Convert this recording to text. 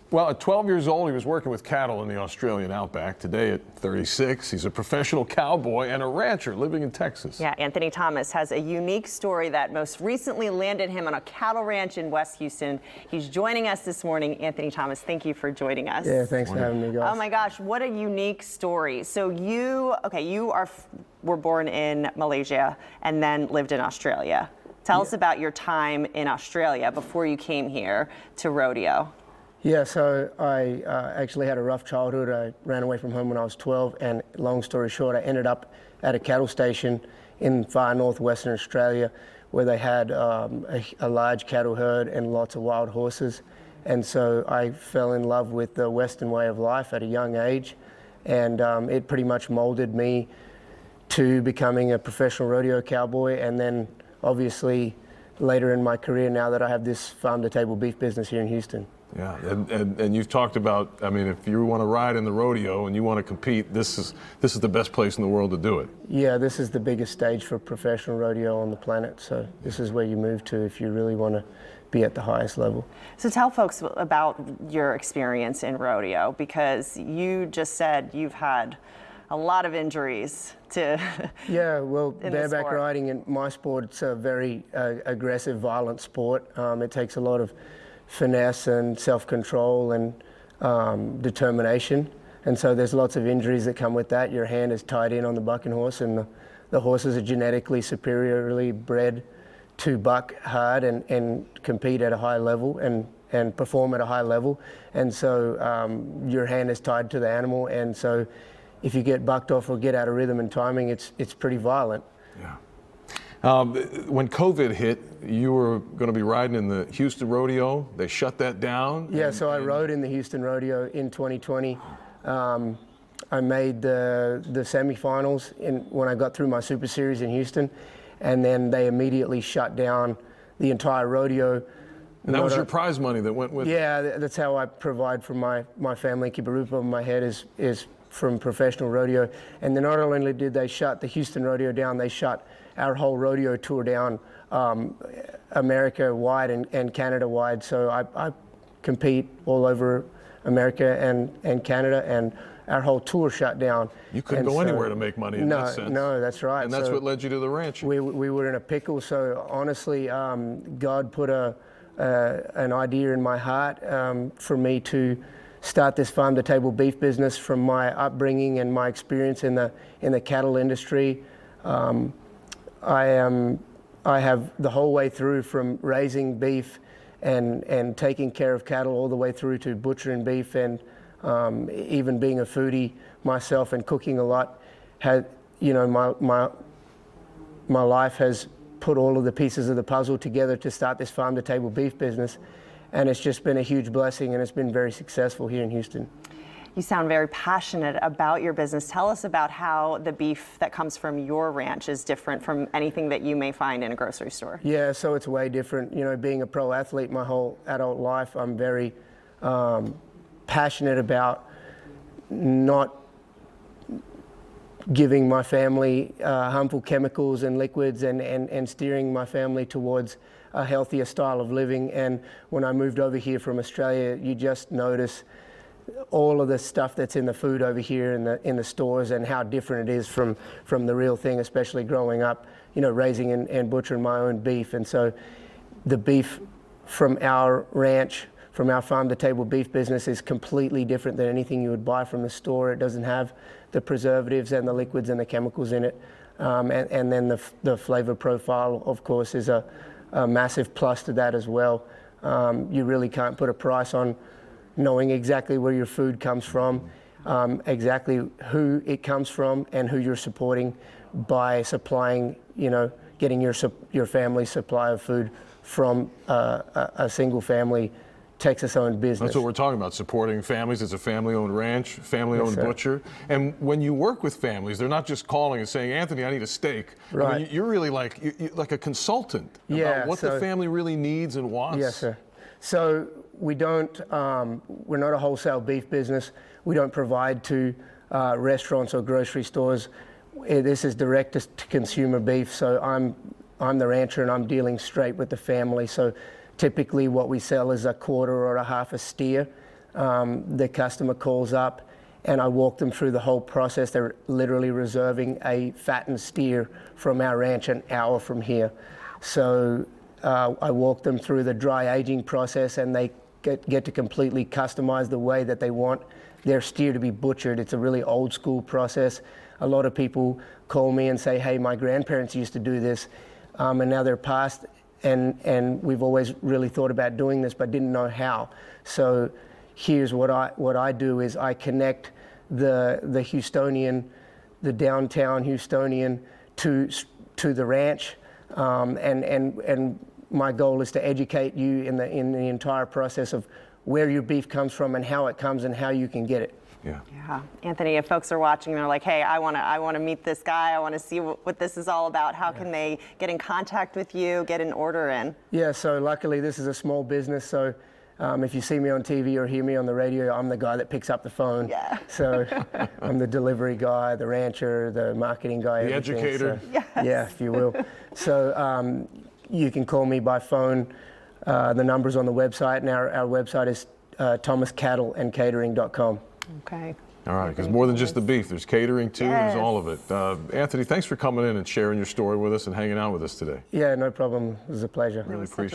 Well, at 12 years old, he was working with cattle in the Australian outback. Today, at 36, he's a professional cowboy and a rancher living in Texas. Yeah, Anthony Thomas has a unique story that most recently landed him on a cattle ranch in West Houston. He's joining us this morning. Anthony Thomas, thank you for joining us. Yeah, thanks for having me, guys. Oh my gosh, what a unique story. So you were born in Malaysia and then lived in Australia. Tell us about your time in Australia before you came here to rodeo. Yeah, so I actually had a rough childhood. I ran away from home when I was 12, and long story short, I ended up at a cattle station in far northwestern Australia where they had a large cattle herd and lots of wild horses. And so I fell in love with the Western way of life at a young age, and it pretty much molded me to becoming a professional rodeo cowboy, and then obviously later in my career, now that I have this farm-to-table beef business here in Houston. Yeah, and you've talked about, I mean, if you want to ride in the rodeo and you want to compete, this is the best place in the world to do it. Yeah, this is the biggest stage for professional rodeo on the planet, so this is where you move to if you really want to be at the highest level. So tell folks about your experience in rodeo, because you just said you've had a lot of injuries to Yeah, well, bareback riding in my sport, it's a very aggressive, violent sport. It takes a lot of finesse and self-control and determination, and so there's lots of injuries that come with that. Your hand is tied in on the bucking horse, and the horses are genetically superiorly bred to buck hard and compete at a high level and perform at a high level, and so your hand is tied to the animal, and so if you get bucked off or get out of rhythm and timing, it's pretty violent. Yeah. When COVID hit, you were going to be riding in the Houston Rodeo. They shut that down. Yeah, so I rode in the Houston Rodeo in 2020. I made the semifinals when I got through my Super Series in Houston, and then they immediately shut down the entire rodeo. And that was your prize money that went with it? Yeah, that's how I provide for my family. Keep a roof over my head is from professional rodeo. And then not only did they shut the Houston Rodeo down, they shut our whole rodeo tour down, America-wide and Canada-wide. So I compete all over America and Canada, and our whole tour shut down. You couldn't go anywhere to make money in that sense. No, that's right. And that's what led you to the ranch. We were in a pickle, so honestly, God put an idea in my heart for me to start this farm-to-table beef business from my upbringing and my experience in the cattle industry. I have the whole way through from raising beef and taking care of cattle all the way through to butchering beef and even being a foodie myself and cooking a lot. My life has put all of the pieces of the puzzle together to start this farm-to-table beef business, and it's just been a huge blessing, and it's been very successful here in Houston. You sound very passionate about your business. Tell us about how the beef that comes from your ranch is different from anything that you may find in a grocery store. Yeah, so it's way different. You know, being a pro athlete my whole adult life, I'm very passionate about not giving my family harmful chemicals and liquids and steering my family towards a healthier style of living. And when I moved over here from Australia, you just notice all of the stuff that's in the food over here in the stores and how different it is from the real thing, especially growing up, you know, raising and butchering my own beef. And so the beef from our ranch, from our farm-to-table beef business, is completely different than anything you would buy from the store. It doesn't have the preservatives and the liquids and the chemicals in it. And then the flavor profile, of course, is a massive plus to that as well. You really can't put a price on knowing exactly where your food comes from, exactly who it comes from, and who you're supporting by supplying, you know, getting your family's supply of food from a single family Texas-owned business. That's what we're talking about, supporting families. It's a family-owned ranch, family-owned butcher. And when you work with families, they're not just calling and saying, Anthony, I need a steak. Right. I mean, you're really like a consultant about what the family really needs and wants. Yes, sir. So we don't, we're not a wholesale beef business. We don't provide to restaurants or grocery stores. This is direct to consumer beef. So I'm the rancher and I'm dealing straight with the family. So typically what we sell is a quarter or a half a steer. the customer calls up and I walk them through the whole process. They're literally reserving a fattened steer from our ranch an hour from here. So I walk them through the dry aging process, and they get to completely customize the way that they want their steer to be butchered. It's a really old school process. A lot of people call me and say, hey, my grandparents used to do this, and now they're passed, and we've always really thought about doing this but didn't know how. So here's what I do is I connect the Houstonian, the downtown Houstonian to the ranch, and my goal is to educate you in the entire process of where your beef comes from and how it comes and how you can get it. Yeah. Yeah, Anthony, if folks are watching, they're like, hey, I want to meet this guy. I want to see what this is all about. How can they get in contact with you, get an order in? Yeah, so luckily this is a small business, so if you see me on TV or hear me on the radio, I'm the guy that picks up the phone. Yeah. So I'm the delivery guy, the rancher, the marketing guy, The everything. educator. So, Yes. yeah, if you will. So you can call me by phone. The number's on the website, and our website is thomascattleandcatering.com. Okay. All right, because more than just the beef, there's catering too, Yes. there's all of it. Anthony, thanks for coming in and sharing your story with us and hanging out with us today. Yeah, no problem. It was a pleasure. Really appreciate it.